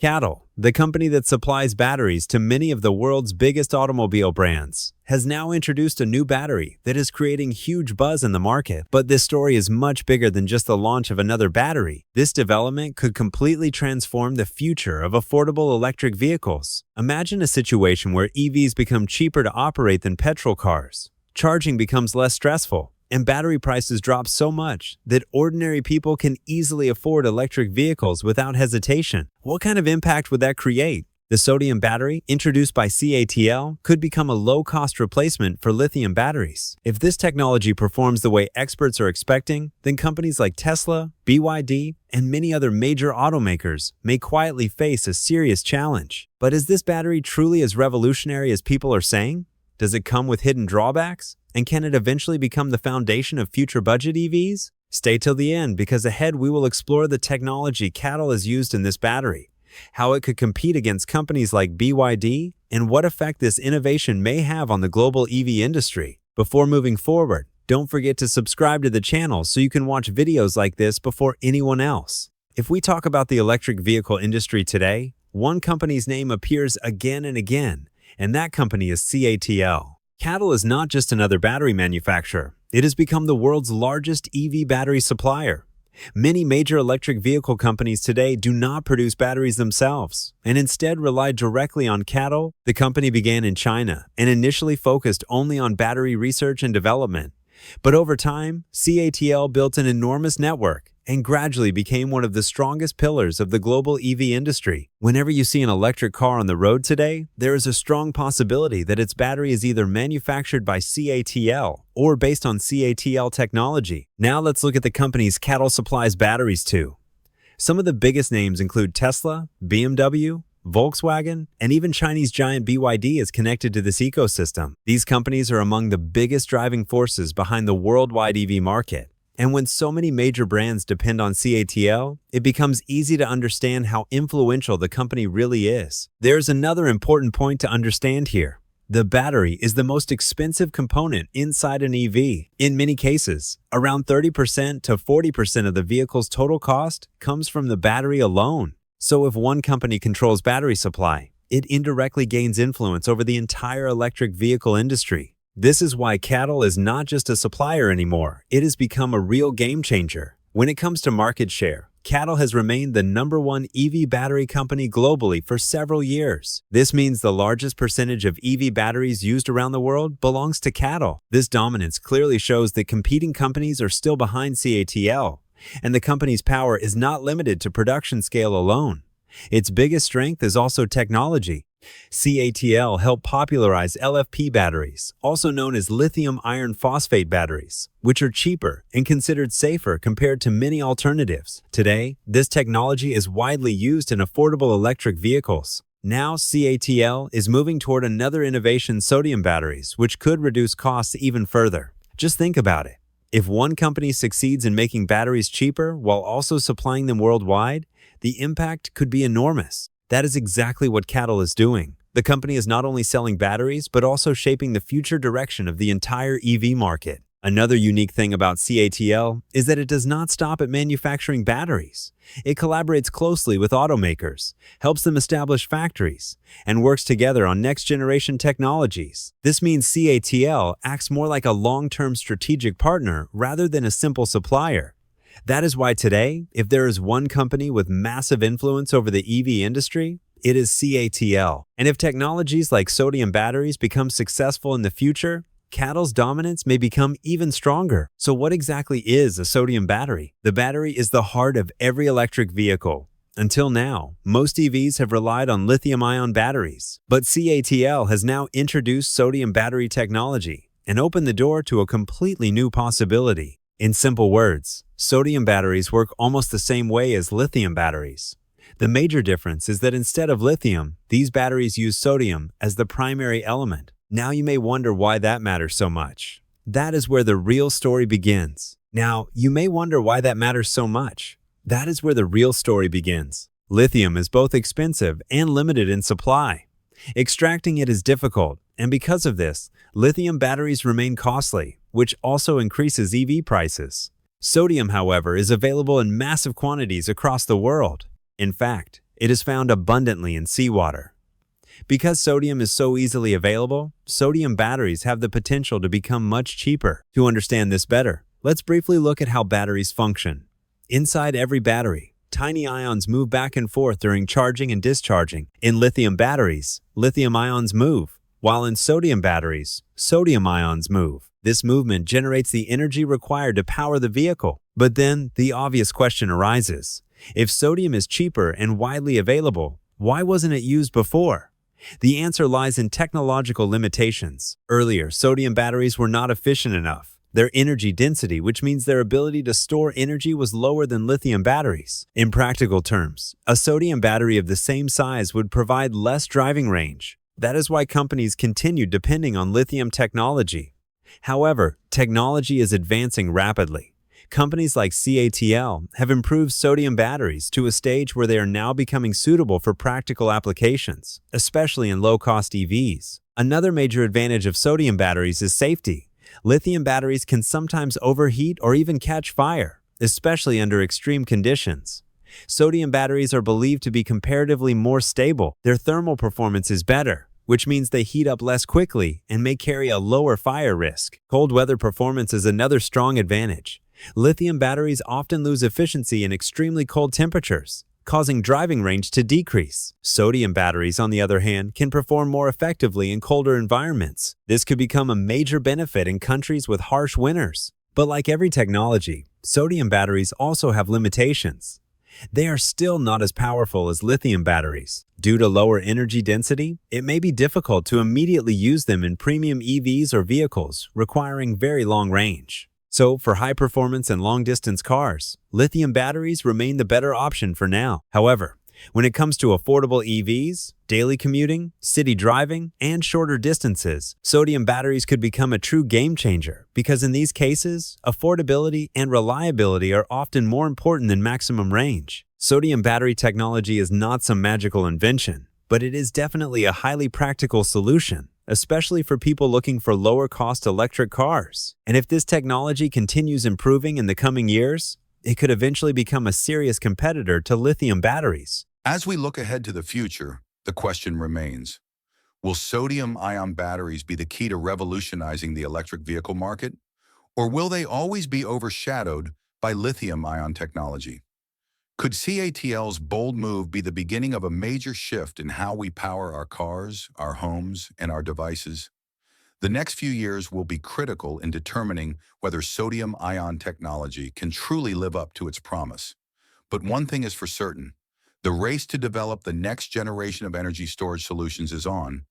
CATL, the company that supplies batteries to many of the world's biggest automobile brands, has now introduced a new battery that is creating huge buzz in the market. But this story is much bigger than just the launch of another battery. This development could completely transform the future of affordable electric vehicles. Imagine a situation where EVs become cheaper to operate than petrol cars. Charging becomes less stressful, and battery prices drop so much that ordinary people can easily afford electric vehicles without hesitation. What kind of impact would that create? The sodium battery, introduced by CATL, could become a low-cost replacement for lithium batteries. If this technology performs the way experts are expecting, then companies like Tesla, BYD, and many other major automakers may quietly face a serious challenge. But is this battery truly as revolutionary as people are saying? Does it come with hidden drawbacks? And can it eventually become the foundation of future budget EVs? Stay till the end, because ahead we will explore the technology CATL has used in this battery, how it could compete against companies like BYD, and what effect this innovation may have on the global EV industry. Before moving forward, don't forget to subscribe to the channel so you can watch videos like this before anyone else. If we talk about the electric vehicle industry today, one company's name appears again and again, and that company is CATL. CATL is not just another battery manufacturer. It has become the world's largest EV battery supplier. Many major electric vehicle companies today do not produce batteries themselves and instead rely directly on CATL. The company began in China and initially focused only on battery research and development. But over time, CATL built an enormous network and gradually became one of the strongest pillars of the global EV industry. Whenever you see an electric car on the road today, there is a strong possibility that its battery is either manufactured by CATL or based on CATL technology. Now let's look at the companies CATL supplies batteries to. Some of the biggest names include Tesla, BMW, Volkswagen, and even Chinese giant BYD is connected to this ecosystem. These companies are among the biggest driving forces behind the worldwide EV market. And when so many major brands depend on CATL, it becomes easy to understand how influential the company really is. There's another important point to understand here. The battery is the most expensive component inside an EV. In many cases, around 30% to 40% of the vehicle's total cost comes from the battery alone. So if one company controls battery supply, it indirectly gains influence over the entire electric vehicle industry. This is why CATL is not just a supplier anymore. It has become a real game changer. When it comes to market share, CATL has remained the #1 EV battery company globally for several years. This means the largest percentage of EV batteries used around the world belongs to CATL. This dominance clearly shows that competing companies are still behind CATL, and the company's power is not limited to production scale alone. Its biggest strength is also technology. CATL helped popularize LFP batteries, also known as lithium iron phosphate batteries, which are cheaper and considered safer compared to many alternatives. Today, this technology is widely used in affordable electric vehicles. Now, CATL is moving toward another innovation, sodium batteries, which could reduce costs even further. Just think about it. If one company succeeds in making batteries cheaper while also supplying them worldwide, the impact could be enormous. That is exactly what CATL is doing. The company is not only selling batteries, but also shaping the future direction of the entire EV market. Another unique thing about CATL is that it does not stop at manufacturing batteries. It collaborates closely with automakers, helps them establish factories, and works together on next-generation technologies. This means CATL acts more like a long-term strategic partner rather than a simple supplier. That is why today, if there is one company with massive influence over the EV industry, it is CATL. And if technologies like sodium batteries become successful in the future, CATL's dominance may become even stronger. So what exactly is a sodium battery? The battery is the heart of every electric vehicle. Until now, most EVs have relied on lithium-ion batteries, but CATL has now introduced sodium battery technology and opened the door to a completely new possibility. In simple words, sodium batteries work almost the same way as lithium batteries. The major difference is that instead of lithium, these batteries use sodium as the primary element. Now you may wonder why that matters so much. That is where the real story begins. Lithium is both expensive and limited in supply. Extracting it is difficult, and because of this, lithium batteries remain costly, which also increases EV prices. Sodium, however, is available in massive quantities across the world. In fact, It is found abundantly in seawater. Because sodium is so easily available, sodium batteries have the potential to become much cheaper. To understand this better, let's briefly look at how batteries function. Inside every battery, tiny ions move back and forth during charging and discharging. In lithium batteries, lithium ions move, while in sodium batteries, sodium ions move. This movement generates the energy required to power the vehicle. But then, the obvious question arises. If sodium is cheaper and widely available, why wasn't it used before? The answer lies in technological limitations. Earlier, sodium batteries were not efficient enough. Their energy density, which means their ability to store energy, was lower than lithium batteries. In practical terms, a sodium battery of the same size would provide less driving range. That is why companies continued depending on lithium technology. However, technology is advancing rapidly. Companies like CATL have improved sodium batteries to a stage where they are now becoming suitable for practical applications, especially in low-cost EVs. Another major advantage of sodium batteries is safety. Lithium batteries can sometimes overheat or even catch fire, especially under extreme conditions. Sodium batteries are believed to be comparatively more stable. Their thermal performance is better, which means they heat up less quickly and may carry a lower fire risk. Cold weather performance is another strong advantage. Lithium batteries often lose efficiency in extremely cold temperatures, causing driving range to decrease. Sodium batteries, on the other hand, can perform more effectively in colder environments. This could become a major benefit in countries with harsh winters. But like every technology, sodium batteries also have limitations. They are still not as powerful as lithium batteries. Due to lower energy density, it may be difficult to immediately use them in premium EVs or vehicles requiring very long range. So, for high-performance and long-distance cars, lithium batteries remain the better option for now. However, when it comes to affordable EVs, daily commuting, city driving, and shorter distances, sodium batteries could become a true game-changer because in these cases, affordability and reliability are often more important than maximum range. Sodium battery technology is not some magical invention, but it is definitely a highly practical solution, especially for people looking for lower-cost electric cars. And if this technology continues improving in the coming years, it could eventually become a serious competitor to lithium batteries. As we look ahead to the future, the question remains, will sodium-ion batteries be the key to revolutionizing the electric vehicle market, or will they always be overshadowed by lithium-ion technology? Could CATL's bold move be the beginning of a major shift in how we power our cars, our homes, and our devices? The next few years will be critical in determining whether sodium-ion technology can truly live up to its promise. But one thing is for certain, the race to develop the next generation of energy storage solutions is on,